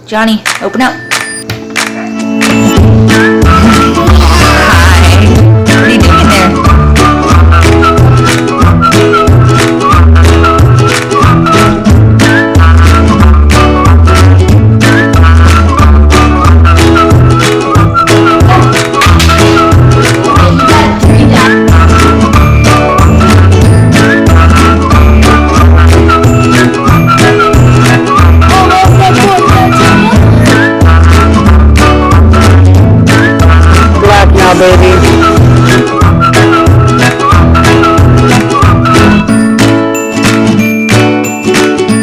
Johnny, open up. Hi. What are you doing there? Black now, baby.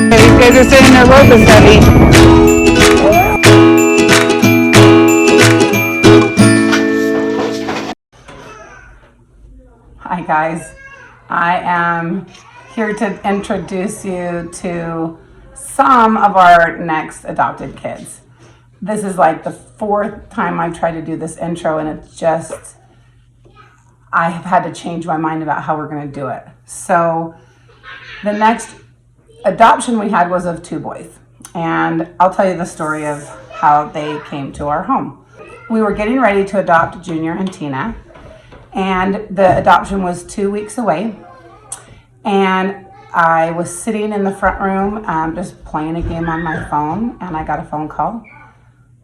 These guys are saying their rope is heavy. Hi guys, I am here to introduce you to some of our next adopted kids. This is like the fourth time I've tried to do this intro, and it's just, I have had to change my mind about how we're going to do it. So the next adoption we had was of two boys, and I'll tell you the story of how they came to our home. We were getting ready to adopt Junior and Tina, and the adoption was 2 weeks away, and I was sitting in the front room just playing a game on my phone, and I got a phone call,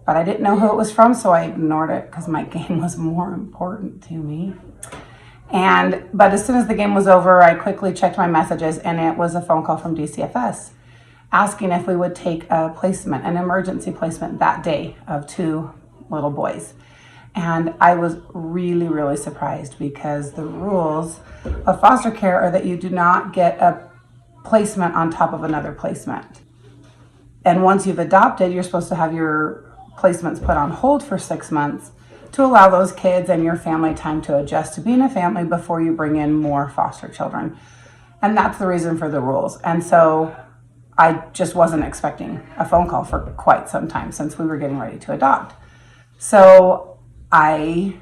but I didn't know who it was from, so I ignored it because my game was more important to me. But as soon as the game was over, I quickly checked my messages, and it was a phone call from DCFS asking if we would take a placement, an emergency placement that day of two little boys. And I was really, really surprised because the rules of foster care are that you do not get a placement on top of another placement. And once you've adopted, you're supposed to have your placements put on hold for 6 months to allow those kids and your family time to adjust to being a family before you bring in more foster children. And that's the reason for the rules. And so I just wasn't expecting a phone call for quite some time since we were getting ready to adopt. So I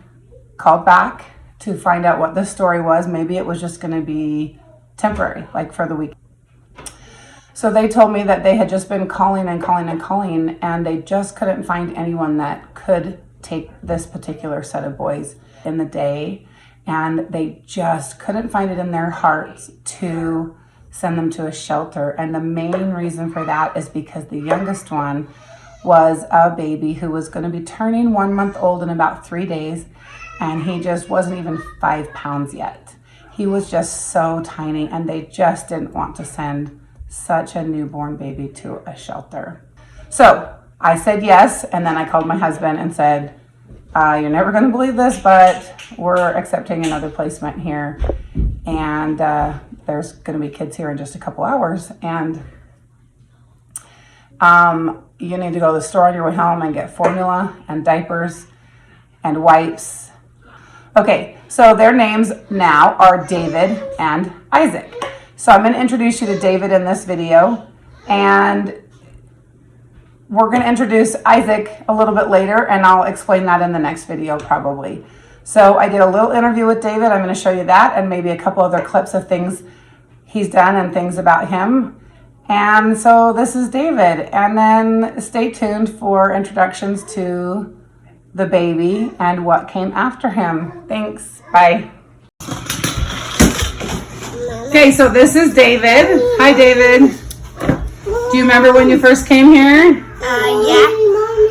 called back to find out what the story was. Maybe it was just going to be temporary, like for the week. So they told me that they had just been calling and calling and calling, and they just couldn't find anyone that could take this particular set of boys in the day, and they just couldn't find it in their hearts to send them to a shelter. And the main reason for that is because the youngest one was a baby who was going to be turning 1 month old in about 3 days, and he just wasn't even 5 pounds yet. He was just so tiny, and they just didn't want to send such a newborn baby to a shelter. So I said yes, and then I called my husband and said, you're never going to believe this, but we're accepting another placement here, and there's going to be kids here in just a couple hours, and you need to go to the store on your way home and get formula and diapers and wipes. Okay, so their names now are David and Isaac. So I'm going to introduce you to David in this video, and we're going to introduce Isaac a little bit later, and I'll explain that in the next video probably. So I did a little interview with David. I'm going to show you that and maybe a couple other clips of things he's done and things about him. And so this is David, and then stay tuned for introductions to the baby and what came after him. Thanks, bye. Okay, so this is David. Hi, David. Do you remember when you first came here? Yeah.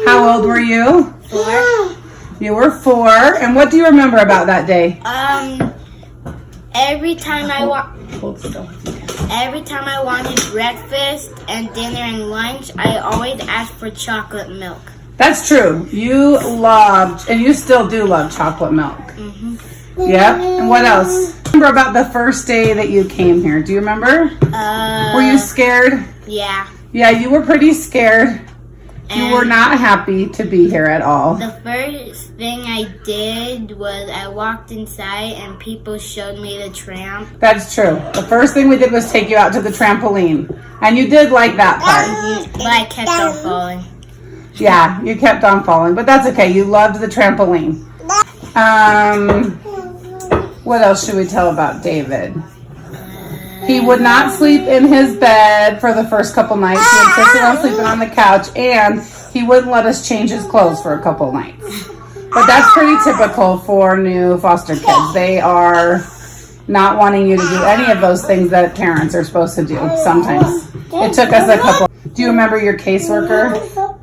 How old were you? 4. You were 4, and what do you remember about that day? Every time I Hold still. every time I wanted breakfast and dinner and lunch, I always asked for chocolate milk. That's true. You loved, and you still do love chocolate milk. Yeah. And what else? Remember about the first day that you came here? Do you remember? Were you scared? Yeah. Yeah, you were pretty scared. You were not happy to be here at all. The first thing I did was I walked inside and people showed me the tramp. That's true. The first thing we did was take you out to the trampoline. And you did like that part. But I kept on falling. Yeah, you kept on falling, but that's okay. You loved the trampoline. What else should we tell about David? He would not sleep in his bed for the first couple nights. He insisted on sleeping on the couch, and he wouldn't let us change his clothes for a couple nights. But that's pretty typical for new foster kids. They are not wanting you to do any of those things that parents are supposed to do sometimes. It took us a couple. Do you remember your caseworker,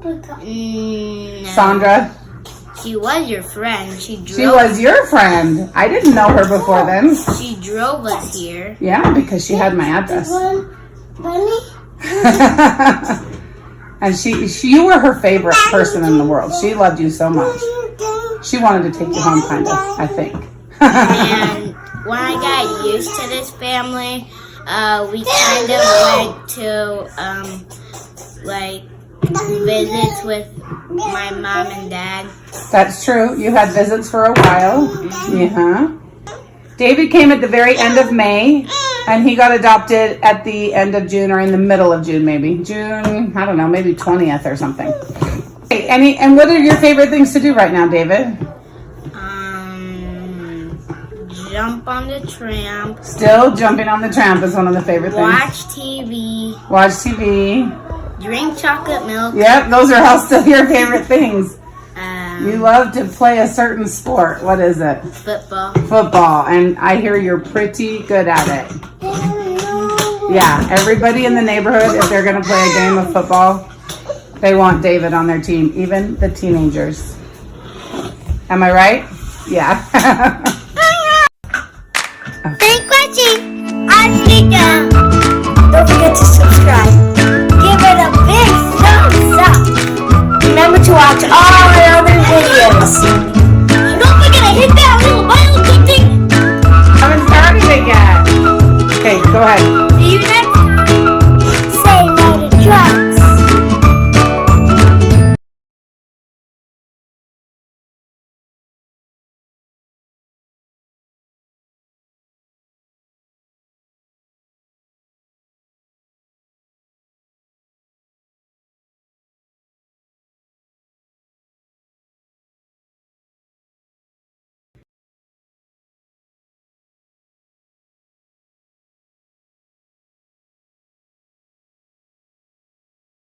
No. Sandra? She was your friend. She She was your friend. I didn't know her before then. She drove us here. Yeah, because she had my address. And you were her favorite person in the world. She loved you so much. She wanted to take you home, kind of, I think. And when I got used to this family, we kind of went to like visits with my mom and dad. That's true. You had visits for a while. Yeah. David came at the very end of May, and he got adopted at the end of June, or in the middle of June, maybe. June, I don't know, maybe 20th or something. Okay, and what are your favorite things to do right now, David? Jump on the tramp. Still jumping on the tramp is one of the favorite things. Watch TV. Watch TV. Drink chocolate milk. Yep, those are all still your favorite things. You love to play a certain sport. What is it? Football. Football, and I hear you're pretty good at it. Yeah, everybody in the neighborhood, if they're going to play a game of football, they want David on their team, even the teenagers. Am I right? Yeah. Thanks for watching. Don't forget to subscribe. Give it a big thumbs up. Remember to watch all our other videos.